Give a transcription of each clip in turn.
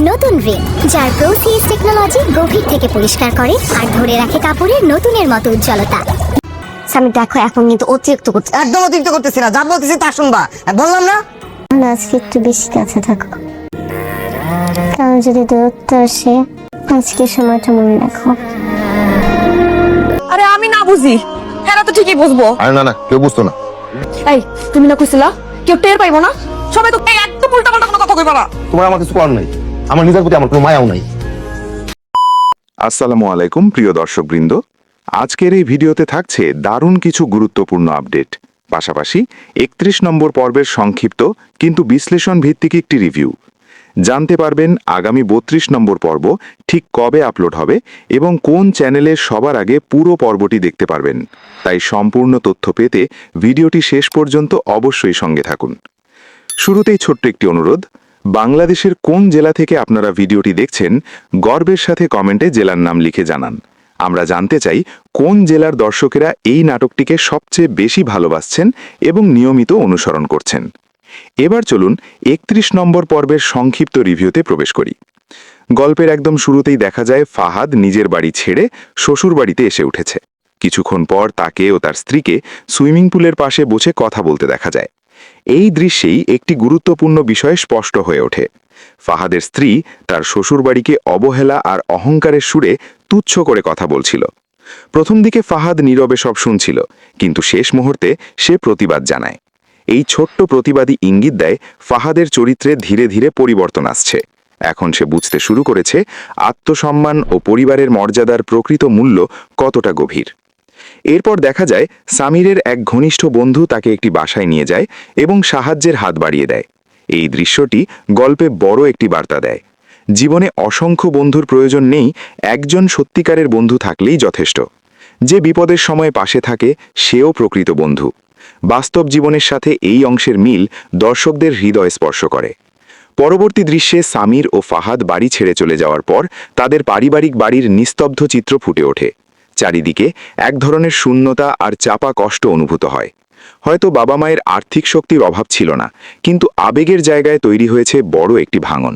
নতুন রিন, যার প্রোসিএস টেকনোলজি গভীর থেকে পরিষ্কার করে আর ধরে রাখে কাপড়ের নতুনের মতো উজ্জ্বলতা। স্বামী দেখো এখন কিন্তু অতিরিক্ত করছে। একদম অতিরিক্ত করতেছি না, যা বলতেছি তা শুনবা। বললাম না আজকে একটু বেশি কাছে থাকো, কারণ যদি দূরত্ব আসে আজকে সময়টা মনে রাখো। আরে আমি না বুঝি, হ্যাঁ তো ঠিকই বুঝবো। আরে না না, কেউ বুঝতো না। এই তুমি না কইছিলা কেউ টের পাইবো না? সবাই তো একদম উল্টা পাল্টা কোনো কথা কইবা না। তোমার আমার কিছু করার নাই, আমার নিজের প্রতি আমার কোনো মায়াও নাই। আসসালামু আলাইকুম প্রিয় দর্শকবৃন্দ, আজকের এই ভিডিওতে থাকছে দারুণ কিছু গুরুত্বপূর্ণ আপডেট, পাশাপাশি ৩১ নম্বর পর্বের সংক্ষিপ্ত কিন্তু বিশ্লেষণ ভিত্তিক একটি রিভিউ। জানতে পারবেন আগামী ৩২ নম্বর পর্ব ঠিক কবে আপলোড হবে এবং কোন চ্যানেলে সবার আগে পুরো পর্বটি দেখতে পারবেন। তাই সম্পূর্ণ তথ্য পেতে ভিডিওটি শেষ পর্যন্ত অবশ্যই সঙ্গে থাকুন। শুরুতেই ছোট্ট একটি অনুরোধ, বাংলাদেশের কোন জেলা থেকে আপনারা ভিডিওটি দেখছেন গর্বের সাথে কমেন্টে জেলার নাম লিখে জানান। আমরা জানতে চাই কোন জেলার দর্শকেরা এই নাটকটিকে সবচেয়ে বেশি ভালোবাসছেন এবং নিয়মিত অনুসরণ করছেন। এবার চলুন ৩১ নম্বর পর্বের সংক্ষিপ্ত রিভিউতে প্রবেশ করি। গল্পের একদম শুরুতেই দেখা যায় ফাহাদ নিজের বাড়ি ছেড়ে শ্বশুর বাড়িতে এসে উঠেছে। কিছুক্ষণ পর তাকে ও তার স্ত্রীকে সুইমিং পুলের পাশে বসে কথা বলতে দেখা যায়। এই দৃশ্যেই একটি গুরুত্বপূর্ণ বিষয় স্পষ্ট হয়ে ওঠে। ফাহাদের স্ত্রী তার শ্বশুরবাড়িকে অবহেলা আর অহংকারের সুরে তুচ্ছ করে কথা বলছিল। প্রথম দিকে ফাহাদ নীরবে সব শুনছিল, কিন্তু শেষ মুহূর্তে সে প্রতিবাদ জানায়। এই ছোট্ট প্রতিবাদী ইঙ্গিত দেয় ফাহাদের চরিত্রে ধীরে ধীরে পরিবর্তন আসছে। এখন সে বুঝতে শুরু করেছে আত্মসম্মান ও পরিবারের মর্যাদার প্রকৃত মূল্য কতটা গভীর। এরপর দেখা যায় সামিরের এক ঘনিষ্ঠ বন্ধু তাকে একটি বাসায় নিয়ে যায় এবং সাহায্যের হাত বাড়িয়ে দেয়। এই দৃশ্যটি গল্পে বড় একটি বার্তা দেয়। জীবনে অসংখ্য বন্ধুর প্রয়োজন নেই, একজন সত্যিকারের বন্ধু থাকলেই যথেষ্ট। যে বিপদের সময় পাশে থাকে সেও প্রকৃত বন্ধু। বাস্তব জীবনের সাথে এই অংশের মিল দর্শকদের হৃদয় স্পর্শ করে। পরবর্তী দৃশ্যে সামির ও ফাহাদ বাড়ি ছেড়ে চলে যাওয়ার পর তাদের পারিবারিক বাড়ির নিস্তব্ধ চিত্র ফুটে ওঠে। চারিদিকে এক ধরনের শূন্যতা আর চাপা কষ্ট অনুভূত হয়। হয়তো বাবা মায়ের আর্থিক শক্তির অভাব ছিল না, কিন্তু আবেগের জায়গায় তৈরি হয়েছে বড় একটি ভাঙন।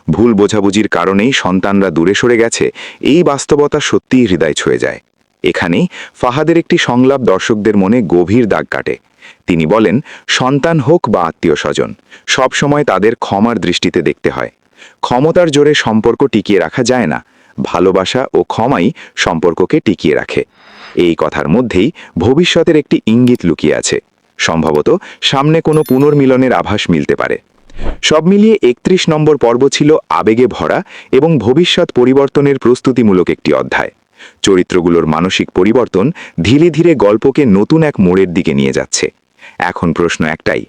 ভুল বোঝাবুঝির কারণেই সন্তানরা দূরে সরে গেছে, এই বাস্তবতা সত্যিই হৃদয় ছুঁয়ে যায়। এখানেই ফাহাদের একটি সংলাপ দর্শকদের মনে গভীর দাগ কাটে। তিনি বলেন, সন্তান হোক বা আত্মীয় স্বজন, সবসময় তাদের ক্ষমার দৃষ্টিতে দেখতে হয়। ক্ষমতার জোরে সম্পর্ক টিকিয়ে রাখা যায় না, ভালোবাসা ও ক্ষমাই সম্পর্ককে টিকিয়ে রাখে। এই কথার মধ্যেই ভবিষ্যতের একটি ইঙ্গিত লুকিয়ে আছে। সম্ভবত সামনে কোনো পুনর্মিলনের আভাস মিলতে পারে। সব মিলিয়ে ৩১ নম্বর পর্ব ছিল আবেগে ভরা এবং ভবিষ্যৎ পরিবর্তনের প্রস্তুতিমূলক একটি অধ্যায়। চরিত্রগুলোর মানসিক পরিবর্তন ধীরে ধীরে গল্পকে নতুন এক মোড়ের দিকে নিয়ে যাচ্ছে। এখন প্রশ্ন একটাই,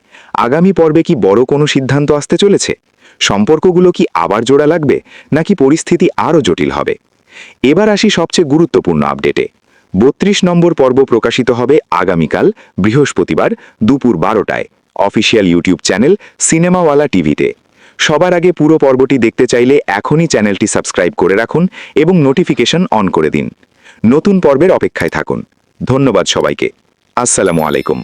আগামী পর্বে কি বড় কোনো সিদ্ধান্ত আসতে চলেছে? সম্পর্কগুলো কি আবার জোড়া লাগবে, নাকি পরিস্থিতি আরও জটিল হবে? এবার আসি সবচেয়ে গুরুত্বপূর্ণ আপডেটে। ৩২ নম্বর পর্ব প্রকাশিত হবে আগামীকাল বৃহস্পতিবার দুপুর ১২টায় অফিসিয়াল ইউটিউব চ্যানেল সিনেমাওয়ালা টিভিতে। সবার আগে পুরো পর্বটি দেখতে চাইলে এখনই চ্যানেলটি সাবস্ক্রাইব করে রাখুন এবং নোটিফিকেশন অন করে দিন। নতুন পর্বের অপেক্ষায় থাকুন। ধন্যবাদ সবাইকে। আসসালামু আলাইকুম।